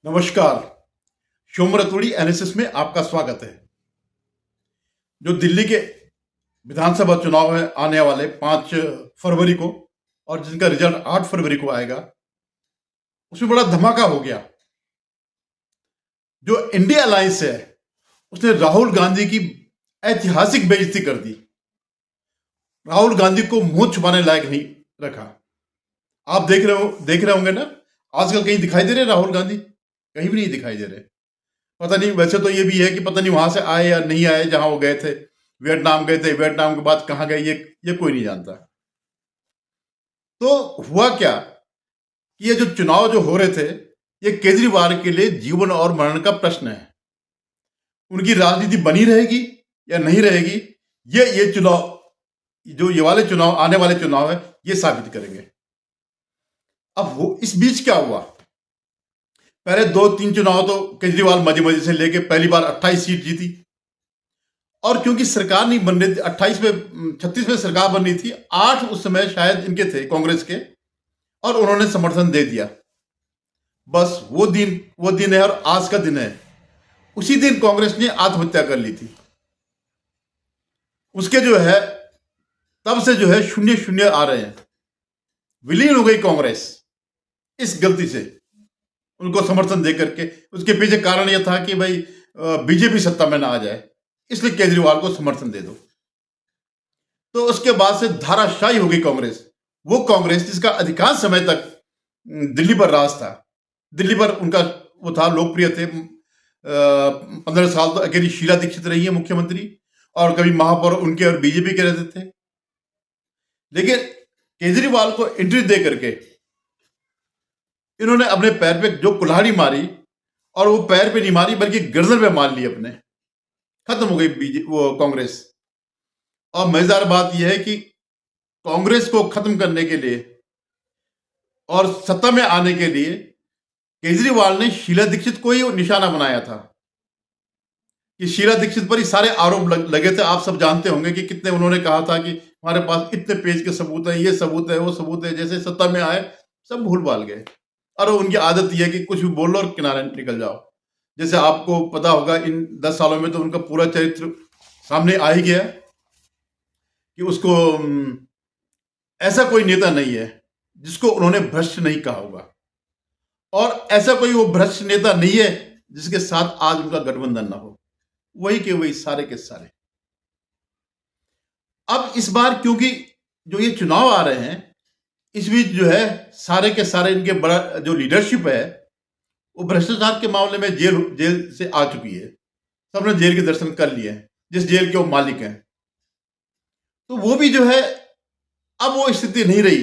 नमस्कार। शोम रतूड़ी एनालिसिस में आपका स्वागत है। जो दिल्ली के विधानसभा चुनाव है आने वाले 5 फरवरी को और जिनका रिजल्ट 8 फरवरी को आएगा, उसमें बड़ा धमाका हो गया। जो इंडिया अलायंस है उसने राहुल गांधी की ऐतिहासिक बेइज्जती कर दी। राहुल गांधी को मुंह छुपाने लायक नहीं रखा। आप देख रहे होंगे ना, आजकल कहीं दिखाई दे रहे राहुल गांधी? कहीं भी नहीं दिखाई दे रहे। पता नहीं, वैसे तो ये भी है कि पता नहीं वहां से आए या नहीं आए, जहां वो गए थे। वियतनाम गए थे, वियतनाम के बाद कहां गए ये कोई नहीं जानता। तो हुआ क्या कि ये जो चुनाव जो हो रहे थे, ये केजरीवाल के लिए जीवन और मरण का प्रश्न है। उनकी राजनीति बनी रहेगी या नहीं रहेगी, ये चुनाव, जो ये वाले चुनाव, आने वाले चुनाव है, ये साबित करेंगे। अब इस बीच क्या हुआ? पहले 2-3 चुनाव तो केजरीवाल मजे मजे से लेके पहली बार 28 सीट जीती। और क्योंकि सरकार नहीं बन रही थी, 36 में सरकार बन रही थी, 8 उस समय शायद इनके थे, कांग्रेस के, और उन्होंने समर्थन दे दिया। बस वो दिन है और आज का दिन है। उसी दिन कांग्रेस ने आत्महत्या कर ली थी। उसके जो है, तब से जो है 0-0 आ रहे हैं। विलीन हो गई कांग्रेस इस गलती से, उनको समर्थन दे करके। उसके पीछे कारण यह था कि भाई बीजेपी सत्ता में ना आ जाए, इसलिए केजरीवाल को समर्थन दे दो। तो उसके बाद से धाराशायी हो गई कांग्रेस। वो कांग्रेस जिसका अधिकांश समय तक दिल्ली पर राज था, दिल्ली पर उनका वो था, लोकप्रिय थे। 15 साल तो अकेली शीला दीक्षित रही है मुख्यमंत्री, और कभी महापौर उनके और बीजेपी के रहते थे। लेकिन केजरीवाल को एंट्री दे करके इन्होंने अपने पैर पे जो कुल्हाड़ी मारी, और वो पैर पे नहीं मारी बल्कि गर्दन पे मार ली अपने। खत्म हो गई वो कांग्रेस। और मजेदार बात यह है कि कांग्रेस को खत्म करने के लिए और सत्ता में आने के लिए केजरीवाल ने शीला दीक्षित को ही निशाना बनाया था, कि शीला दीक्षित पर ही सारे आरोप लगे थे। आप सब जानते होंगे कि कितने उन्होंने कहा था कि हमारे पास इतने पेज के सबूत है, ये सबूत है, वो सबूत है। जैसे सत्ता में आए सब भूल भाल गए। और उनकी आदत यह है कि कुछ भी बोल लो और किनारे निकल जाओ। जैसे आपको पता होगा, इन 10 सालों में तो उनका पूरा चरित्र सामने आ ही गया कि उसको ऐसा कोई नेता नहीं है जिसको उन्होंने भ्रष्ट नहीं कहा होगा, और ऐसा कोई वो भ्रष्ट नेता नहीं है जिसके साथ आज उनका गठबंधन ना हो। वही के वही सारे के सारे। अब इस बार क्योंकि जो ये चुनाव आ रहे हैं, इस बीच जो है सारे के सारे इनके बड़ा जो लीडरशिप है वो भ्रष्टाचार के मामले में जेल से आ चुकी है। सबने जेल के दर्शन कर लिए हैं, जिस जेल के वो मालिक हैं। तो वो भी जो है, अब वो स्थिति नहीं रही,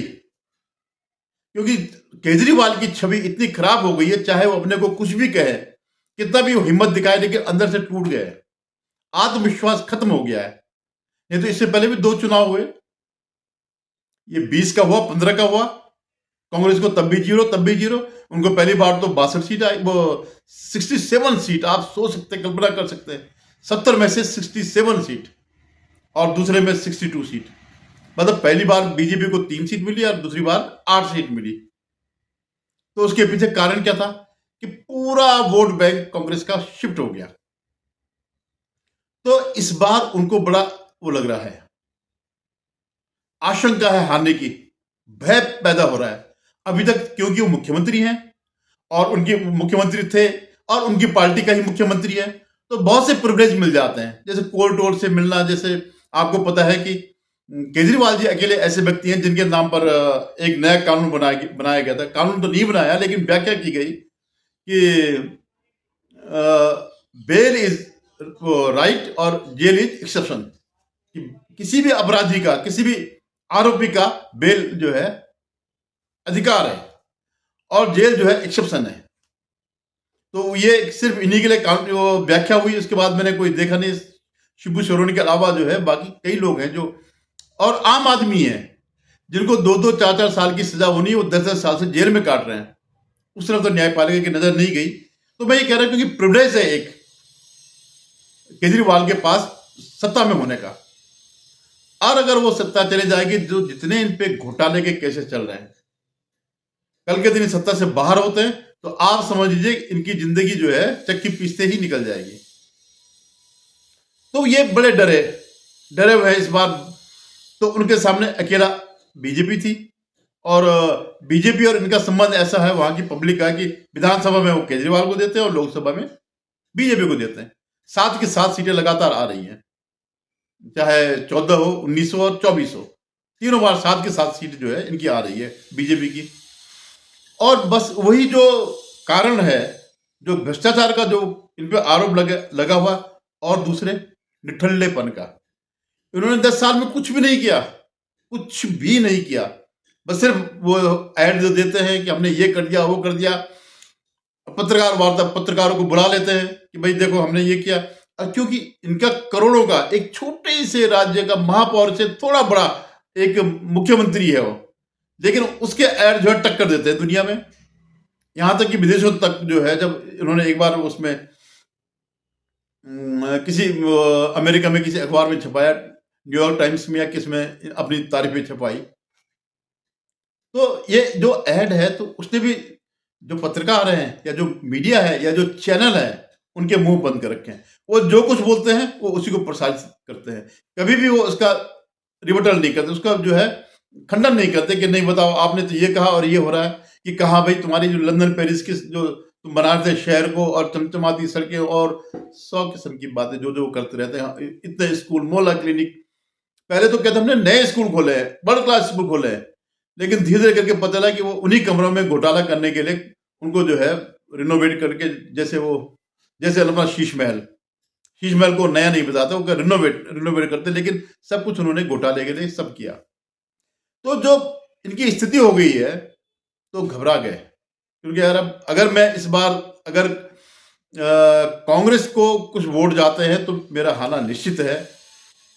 क्योंकि केजरीवाल की छवि इतनी खराब हो गई है। चाहे वो अपने को कुछ भी कहे, कितना भी वो हिम्मत दिखाए, लेकिन अंदर से टूट गए। आत्मविश्वास खत्म हो गया है। नहीं तो इससे पहले भी 2 चुनाव हुए, ये 20 का हुआ, 15 का हुआ। कांग्रेस को तब भी जीरो। उनको पहली बार तो 62 सीट आई, वो 67 सीट। आप सोच सकते, कल्पना कर सकते हैं, 70 में से 67 सीट और दूसरे में 62 सीट। मतलब पहली बार बीजेपी को 3 सीट मिली और दूसरी बार 8 सीट मिली। तो उसके पीछे कारण क्या था कि पूरा वोट बैंक कांग्रेस का शिफ्ट हो गया। तो इस बार उनको बड़ा वो लग रहा है, आशंका है हारने की, भय पैदा हो रहा है। अभी तक क्योंकि वो मुख्यमंत्री हैं और उनके मुख्यमंत्री थे और उनकी पार्टी का ही मुख्यमंत्री है, तो बहुत से प्रिविलेज मिल जाते हैं, जैसे कोर्ट वोर्ट से मिलना। जैसे आपको पता है कि केजरीवाल जी अकेले ऐसे व्यक्ति हैं जिनके नाम पर एक नया कानून बनाया गया था। कानून तो नहीं बनाया, लेकिन व्याख्या की गई कि बेल इज राइट और जेल इज एक्सेप्शन। किसी भी अपराधी का, किसी भी आरोपी का बेल जो है अधिकार है और जेल जो है एक्सेप्शन है। तो ये सिर्फ इन्हीं के लिए कानून व्याख्या हुई। उसके बाद मैंने कोई देखा नहीं, शिबू सोरेन के अलावा जो है बाकी कई लोग हैं जो, और आम आदमी है, जिनको 2-2, 4-4 साल की सजा होनी है, वो 10-10 साल से जेल में काट रहे हैं। उस तरफ तो न्यायपालिका की नजर नहीं गई। तो मैं ये कह रहा हूं, क्योंकि प्रिविलेज है एक केजरीवाल के पास सत्ता में होने का। और अगर वो सत्ता चले जाएगी, जो जितने इन पे घोटाले के केसेस चल रहे हैं, कल के दिन सत्ता से बाहर होते हैं तो आप समझ लीजिए इनकी जिंदगी जो है चक्की पीसते ही निकल जाएगी। तो ये बड़े डरे हुए हैं इस बार। तो उनके सामने अकेला बीजेपी थी, और बीजेपी और इनका संबंध ऐसा है, वहां की पब्लिक का, कि विधानसभा में वो केजरीवाल को देते हैं और लोकसभा में बीजेपी को देते हैं। 7 की 7 सीटें लगातार आ रही हैं, चाहे 14 हो, 19 हो और 24 हो, तीनों बार 7 की 7 सीट जो है इनकी आ रही है बीजेपी की। और बस वही जो कारण है, जो भ्रष्टाचार का जो इन पे आरोप लगा हुआ, और दूसरे निठल्लेपन का। इन्होंने 10 साल में कुछ भी नहीं किया, कुछ भी नहीं किया। बस सिर्फ वो ऐड जो देते हैं कि हमने ये कर दिया, वो कर दिया। पत्रकार वार्ता, पत्रकारों को बुला लेते हैं कि भाई देखो हमने ये किया। और क्योंकि इनका करोड़ों का एक छोटे से राज्य का महापौर से थोड़ा बड़ा एक मुख्यमंत्री है वो, लेकिन उसके ऐड जो है टक्कर देते हैं दुनिया में। यहां तक कि विदेशों तक जो है, जब इन्होंने एक बार उसमें किसी अमेरिका में किसी अखबार में छपाया, न्यूयॉर्क टाइम्स में या किस में, अपनी तारीफें छपाई, तो ये जो ऐड है, तो उसने भी जो पत्रकार हैं या जो मीडिया है या जो चैनल है, उनके मुंह बंद कर रखे हैं। वो जो कुछ बोलते हैं वो उसी को प्रसारित करते हैं, कभी भी वो उसका रिबटल नहीं करते, उसका जो है खंडन नहीं करते कि नहीं बताओ आपने तो ये कहा और ये हो रहा है। कि कहा भाई तुम्हारी जो लंदन पेरिस की जो तुम बना रहे थे शहर को, और चमचमाती सड़कें और 100 किस्म की बातें जो जो करते रहते हैं, इतने स्कूल, मोहल्ला क्लिनिक। पहले तो कहते हमने नए स्कूल खोले हैं, वर्ल्ड क्लास स्कूल खोले हैं, लेकिन धीरे धीरे करके पता लगा कि वो उन्हीं कमरों में घोटाला करने के लिए उनको जो है रिनोवेट करके, जैसे अपना शीश महल को नया नहीं बताते, वो रिनोवेट करते, लेकिन सब कुछ उन्होंने घोटाले के लिए सब किया। तो जो इनकी स्थिति हो गई है, तो घबरा गए। क्योंकि यार अब अगर मैं इस बार अगर कांग्रेस को कुछ वोट जाते हैं तो मेरा हाना निश्चित है,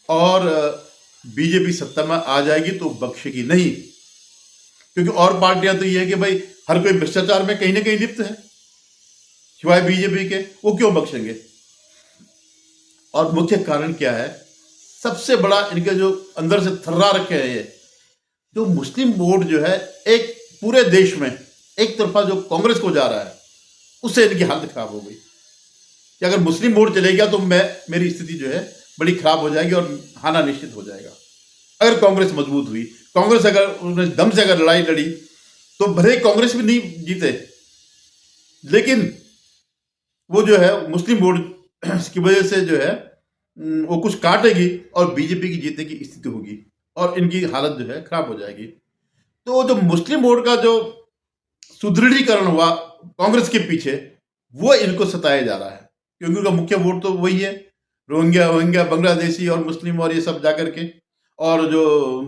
और बीजेपी सत्ता में आ जाएगी तो बख्शेगी नहीं। क्योंकि और पार्टियां तो ये है कि भाई हर कोई भ्रष्टाचार में कहीं ना कहीं लिप्त है, सिवाय बीजेपी के, वो क्यों बख्शेंगे। और मुख्य कारण क्या है, सबसे बड़ा इनके जो अंदर से थर्रा रखे हैं, ये जो मुस्लिम वोट जो है एक पूरे देश में एक तरफा जो कांग्रेस को जा रहा है, उससे इनकी हालत खराब हो गई कि अगर मुस्लिम वोट चले गया तो मेरी स्थिति जो है बड़ी खराब हो जाएगी और हाना निश्चित हो जाएगा। अगर कांग्रेस मजबूत हुई, कांग्रेस अगर उन्होंने दम से अगर लड़ाई लड़ी, तो भले कांग्रेस भी नहीं जीते, लेकिन वो जो है मुस्लिम वोट की वजह से जो है वो कुछ काटेगी और बीजेपी की जीतने की स्थिति होगी, और इनकी हालत जो है खराब हो जाएगी। तो जो मुस्लिम वोट का जो सुदृढ़ीकरण हुआ कांग्रेस के पीछे, वो इनको सताया जा रहा है, क्योंकि उनका मुख्य वोट तो वही है, रोहिंग्या बांग्लादेशी और मुस्लिम और ये सब जाकर के। और जो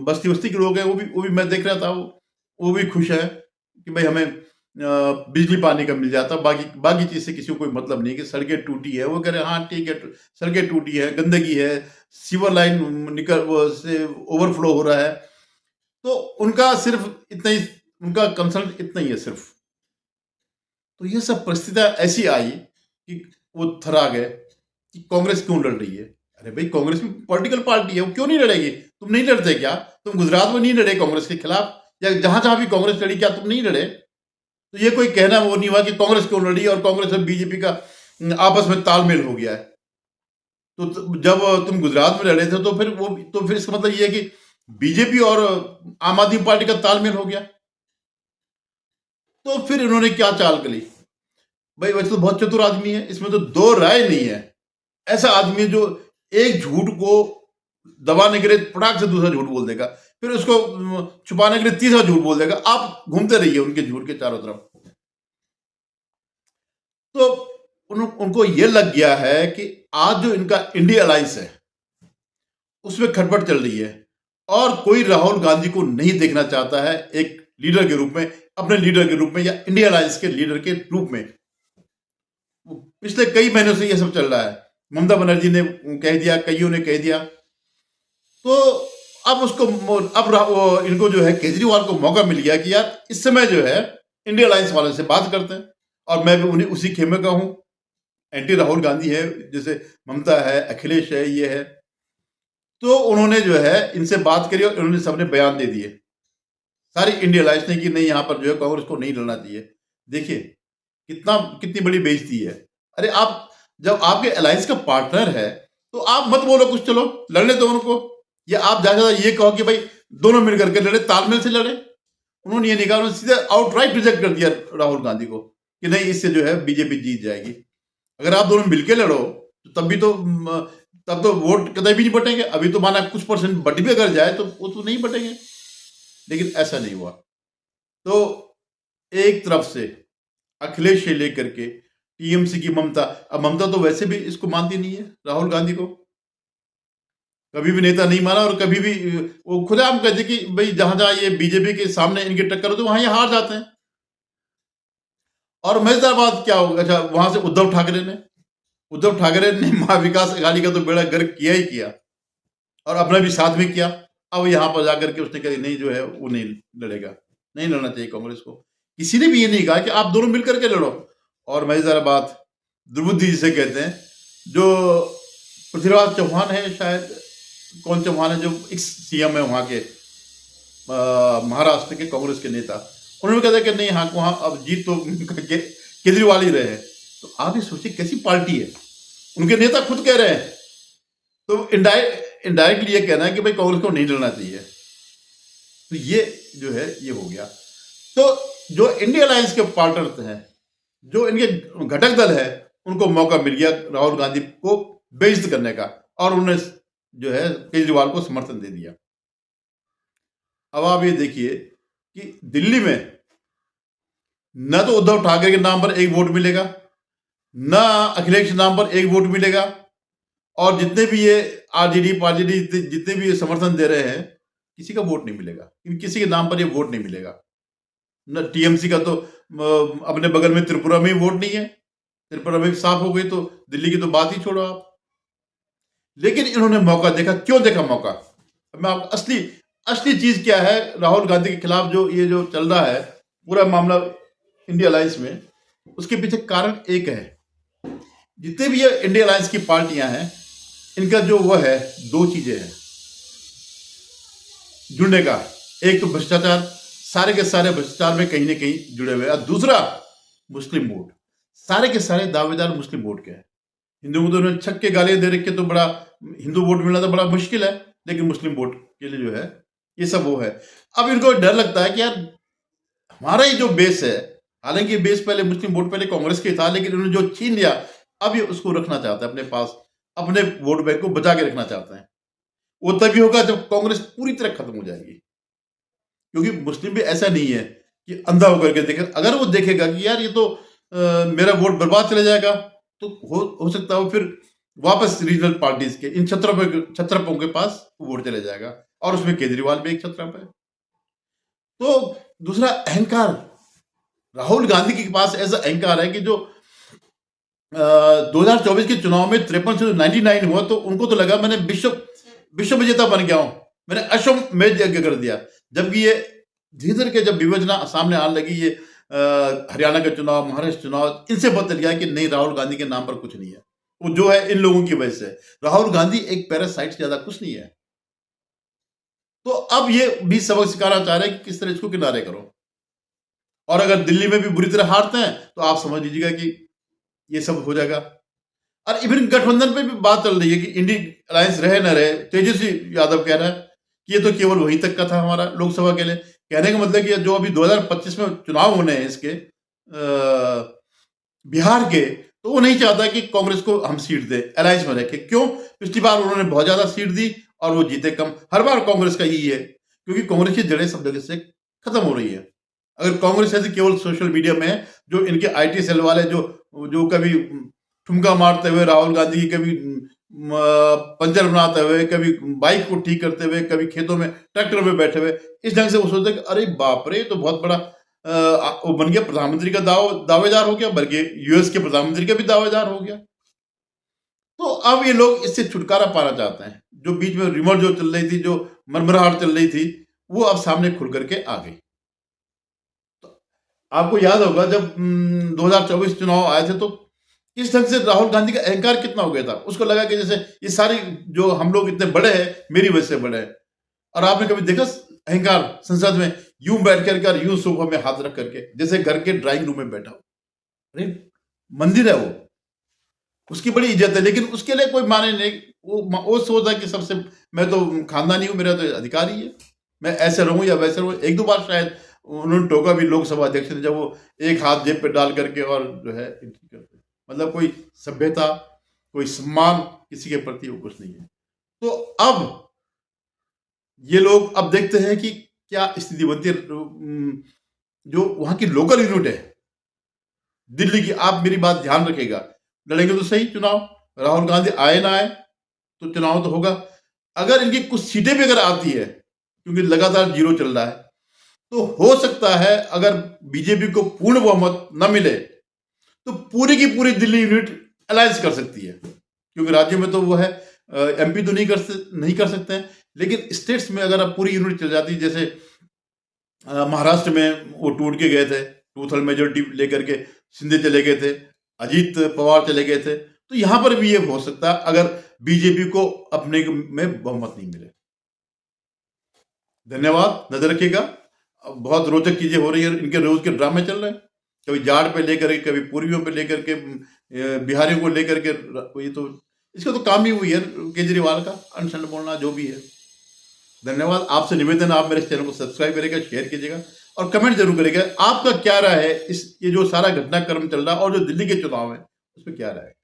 बस्ती के लोग हैं, वो भी मैं देख रहा था, वो भी खुश है कि भाई हमें बिजली पानी का मिल जाता, बाकी चीज से किसी को कोई मतलब नहीं कि सड़कें टूटी है, वो कह रहे हाँ ठीक है, सड़कें टूटी है, गंदगी है, सीवर लाइन निकल वो से ओवरफ्लो हो रहा है। तो उनका सिर्फ इतना ही, उनका कंसर्न इतना ही है सिर्फ। तो ये सब परिस्थितियां ऐसी आई कि वो थरा गए कि कांग्रेस क्यों लड़ रही है। अरे भाई कांग्रेस भी पॉलिटिकल पार्टी है, वो क्यों नहीं लड़ेगी? तुम नहीं लड़ते क्या? तुम गुजरात में नहीं लड़े कांग्रेस के खिलाफ, या जहां जहां भी कांग्रेस लड़ी, क्या तुम नहीं लड़े? तो ये कोई कहना वो नहीं हुआ कि कांग्रेस क्यों लड़ी और कांग्रेस और बीजेपी का आपस में तालमेल हो गया है। तो जब तुम गुजरात में लड़े थे तो फिर इसका मतलब ये है कि बीजेपी और आम आदमी पार्टी का तालमेल हो गया। तो फिर इन्होंने क्या चाल करी भाई? वैसे तो बहुत चतुर आदमी है, इसमें तो दो राय नहीं है। ऐसा आदमी है जो एक झूठ को दबाने के लिए फटाक से दूसरा झूठ बोल देगा, फिर उसको छुपाने के लिए तीसरा झूठ बोल देगा। आप घूमते रहिए उनके झूठ के चारों तरफ। तो उनको यह लग गया है कि आज जो इनका इंडिया अलायंस है उसमें खटपट चल रही है, और कोई राहुल गांधी को नहीं देखना चाहता है एक लीडर के रूप में, अपने लीडर के रूप में, या इंडिया अलायंस के लीडर के रूप में। पिछले कई महीनों से यह सब चल रहा है। ममता बनर्जी ने कह दिया, कईयों ने कह दिया, तो अब इनको जो है केजरीवाल को मौका मिल गया कि यार इस समय जो है इंडिया अलायंस वालों से बात करते हैं, और मैं भी उन्हीं उसी खेमे का हूं। एंटी राहुल गांधी है, जैसे ममता है, अखिलेश है, ये है। तो उन्होंने जो है इनसे बात करी और उन्होंने सबने बयान दे दिए, सारी इंडिया अलायंस ने, कि नहीं यहां पर जो है कांग्रेस को नहीं लड़ना चाहिए। देखिए कितनी बड़ी बेइज्जती है। अरे आप जब आपके अलायंस का पार्टनर है तो आप मत बोलो कुछ, चलो लड़ने दो उनको, या आप ज्यादा ये कहो कि भाई दोनों मिलकर के लड़े, तालमेल से लड़े। उन्होंने ये नहीं कहा, उन्होंने सीधे आउटराइट रिजेक्ट कर दिया राहुल गांधी को कि नहीं, इससे जो है बीजेपी जीत जाएगी। अगर आप दोनों मिलकर लड़ो तो तब तो वोट कभी भी नहीं बटेंगे। अभी तो माना कुछ परसेंट बट भी अगर जाए तो वो तो नहीं बटेंगे, लेकिन ऐसा नहीं हुआ। तो एक तरफ से अखिलेश से लेकर के टीएमसी की ममता, अब ममता तो वैसे भी इसको मानती नहीं है, राहुल गांधी को कभी भी नेता नहीं माना, और कभी भी वो खुलेआम कहते कि भाई जहां जहां ये बीजेपी के सामने इनकी टक्कर हो तो वहां ये हार जाते हैं। और मजेदार बात क्या होगा, अच्छा वहां से उद्धव ठाकरे ने महाविकास अघाड़ी का तो बेड़ा गर्क किया ही किया, और अपना भी साथ में किया। अब यहां पर जाकर के उसने कहा नहीं, जो है वो नहीं लड़ेगा, नहीं लड़ना चाहिए कांग्रेस को। किसी ने भी ये नहीं कहा कि आप दोनों मिलकर के लड़ो। और मजेदार बात, दुर्बुद्धि जिसे कहते हैं, जो पृथ्वीराज चौहान है, शायद कौन चौहान है, जो एक्स सीएम है वहां के, महाराष्ट्र के कांग्रेस के नेता, उन्होंने कहा कि नहीं, हाँ वहां अब जीत तो केजरीवाल ही रहे हैं। तो आप ये सोचिए कैसी पार्टी है, उनके नेता खुद कह रहे हैं। तो इनडायरेक्टली ये कहना है कि भाई कांग्रेस को नहीं लड़ना चाहिए। तो ये जो है ये हो गया। तो जो इंडिया अलायंस के पार्टनर हैं, जो इनके घटक दल है, उनको मौका मिल गया राहुल गांधी को बेइज्जत करने का, और उन्होंने जो है केजरीवाल को समर्थन दे दिया। अब आप ये देखिए कि दिल्ली में न तो उद्धव ठाकरे के नाम पर एक वोट मिलेगा, न अखिलेश के नाम पर एक वोट मिलेगा, और जितने भी ये आरजेडी पारजेडी जितने भी ये समर्थन दे रहे हैं, किसी का वोट नहीं मिलेगा, किसी के नाम पर ये वोट नहीं मिलेगा। न टीएमसी का तो अपने बगल में त्रिपुरा में ही वोट नहीं है, त्रिपुरा में साफ हो गई, तो दिल्ली की तो बात ही छोड़ो आप। लेकिन इन्होंने मौका देखा। क्यों देखा मौका? मैं आपको असली चीज क्या है राहुल गांधी के खिलाफ जो ये जो चल रहा है पूरा मामला इंडिया अलायंस में, उसके पीछे कारण एक है। जितने भी ये इंडिया अलायंस की पार्टियां हैं, इनका जो वो है, दो चीजें हैं जुड़ने का। एक तो भ्रष्टाचार, सारे के सारे भ्रष्टाचार में कहीं ना कहीं जुड़े हुए हैं। दूसरा मुस्लिम वोट, सारे के सारे दावेदार मुस्लिम वोट के हैं। हिंदुओं को तो उन्होंने छक्के गालियां दे रखे, तो बड़ा हिंदू वोट मिलना तो बड़ा मुश्किल है, लेकिन मुस्लिम वोट के लिए जो है ये सब वो है। अब इनको डर लगता है कि यार हमारा ही जो बेस है, हालांकि बेस पहले मुस्लिम वोट पहले कांग्रेस के था, लेकिन उन्होंने जो छीन लिया, अब ये उसको रखना चाहता है अपने पास, अपने वोट बैंक को बचा के रखना चाहते हैं। वो तभी होगा जब कांग्रेस पूरी तरह खत्म हो जाएगी, क्योंकि मुस्लिम भी ऐसा नहीं है कि अंधा होकर के देखे। अगर वो देखेगा कि यार ये तो मेरा वोट बर्बाद चला जाएगा, तो हो सकता है वो फिर वापस रीजनल पार्टीज के इन छत्रपों के पास वोट चले जाएगा, और उसमें केजरीवाल भी एक छत्रप है। तो दूसरा अहंकार, राहुल गांधी के पास ऐसा अहंकार है कि जो 2024 के चुनाव में 53 से 99 हुआ, तो उनको तो लगा मैंने विश्व विजेता बन गया हूं, मैंने अश्वमेध यज्ञ कर दिया। जबकि ये धीरे धीरे के जब विवेचना सामने आने लगी, ये हरियाणा का चुनाव, महाराष्ट्र चुनाव, इनसे पता चल गया कि नहीं, राहुल गांधी के नाम पर कुछ नहीं है, वो जो है इन लोगों की वजह से। राहुल गांधी एक पैरासाइट से ज्यादा कुछ नहीं है। तो अब ये भी सबक सिखाना चाह रहे हैं कि किस तरह इसको किनारे करो। और अगर दिल्ली में भी बुरी तरह हारते हैं तो आप समझ लीजिएगा कि ये सब हो जाएगा। और इवन गठबंधन पे भी बात चल रही है कि इंडियन अलायंस रहे न रहे। तेजस्वी यादव कह रहा है कि ये तो केवल वहीं तक का था हमारा लोकसभा के लिए। कहने का मतलब कि जो अभी 2025 में चुनाव होने हैं इसके बिहार के, तो वो नहीं चाहता कि कांग्रेस को हम सीट दे, अलायंस में रखे। क्यों? पिछली बार उन्होंने बहुत ज्यादा सीट दी और वो जीते कम। हर बार कांग्रेस का यही है, क्योंकि कांग्रेस की जड़ें सब जगह से खत्म हो रही है। अगर कांग्रेस ऐसे केवल सोशल मीडिया में है, जो इनके आईटी सेल वाले जो कभी ठुमका मारते हुए राहुल गांधी की, कभी पंचर बनाते हुए, कभी बाइक को ठीक करते हुए, कभी खेतों में ट्रैक्टर में बैठे हुए, इस ढंग से वो सोचते कि अरे बाप रे, तो बहुत बड़ा वो बन गया, प्रधानमंत्री का दावेदार हो गया, बल्कि यूएस के प्रधानमंत्री का भी दावेदार हो गया। तो अब ये लोग इससे छुटकारा पाना चाहते हैं। जो बीच में रिमर जो चल रही थी, जो मरमराहट चल रही थी, वो अब सामने खुल करके आ गई। तो आपको याद होगा जब 2024 चुनाव आए थे, तो इस ढंग से राहुल गांधी का अहंकार कितना हो गया था। उसको लगा कि जैसे ये सारी जो हम लोग इतने बड़े हैं, मेरी वजह से बड़े हैं। और आपने कभी देखा अहंकार संसद में यूं बैठ करके और यूं सोफा में हाथ रख करके, जैसे घर के ड्राइंग रूम में बैठा हो। अरे मंदिर है वो, उसकी बड़ी इज्जत है, लेकिन उसके लिए कोई माने नहीं। वो सोचता है कि सबसे, मैं तो खानदानी हूँ, मेरा तो अधिकार ही है, मैं ऐसे रहूं या वैसे रहूं। एक दो बार शायद उन्होंने टोका भी लोकसभा अध्यक्ष ने, जब वो एक हाथ जेब पे डाल करके और जो है एंट्री करते, मतलब कोई सभ्यता, कोई सम्मान किसी के प्रति वो कुछ नहीं है। तो अब ये लोग अब देखते हैं कि क्या स्थिति बनती है। जो वहां की लोकल यूनिट है दिल्ली की, आप मेरी बात ध्यान रखिएगा, लड़ेंगे तो सही चुनाव, राहुल गांधी आए ना आए तो चुनाव तो होगा। अगर इनकी कुछ सीटें भी अगर आती है, क्योंकि लगातार जीरो चल रहा है, तो हो सकता है अगर बीजेपी को पूर्ण बहुमत न मिले तो पूरी की पूरी दिल्ली यूनिट अलायंस कर सकती है, क्योंकि राज्य में तो वो है, एमपी तो नहीं कर सकते हैं, लेकिन स्टेट्स में अगर अब पूरी यूनिट चल जाती, जैसे महाराष्ट्र में वो टूट के गए थे, टू थर्ड मेजोरिटी लेकर के शिंदे चले गए थे, अजीत पवार चले गए थे, तो यहां पर भी ये हो सकता है अगर बीजेपी को अपने में बहुमत नहीं मिले। धन्यवाद, नजर रखिएगा, बहुत रोचक चीजें हो रही है, इनके रोज के ड्रामे चल रहे हैं, कभी जाट पे लेकर के, कभी पूर्वियों पे लेकर के, बिहारियों को लेकर के। ये तो इसका तो काम ही हुई है केजरीवाल का, अनशन बोलना जो भी है। धन्यवाद, आपसे निवेदन है आप मेरे चैनल को सब्सक्राइब करिएगा, शेयर कीजिएगा और कमेंट जरूर करिएगा आपका क्या राय है इस, ये जो सारा घटनाक्रम चल रहा है और जो दिल्ली के चुनाव है उसमें क्या राय है।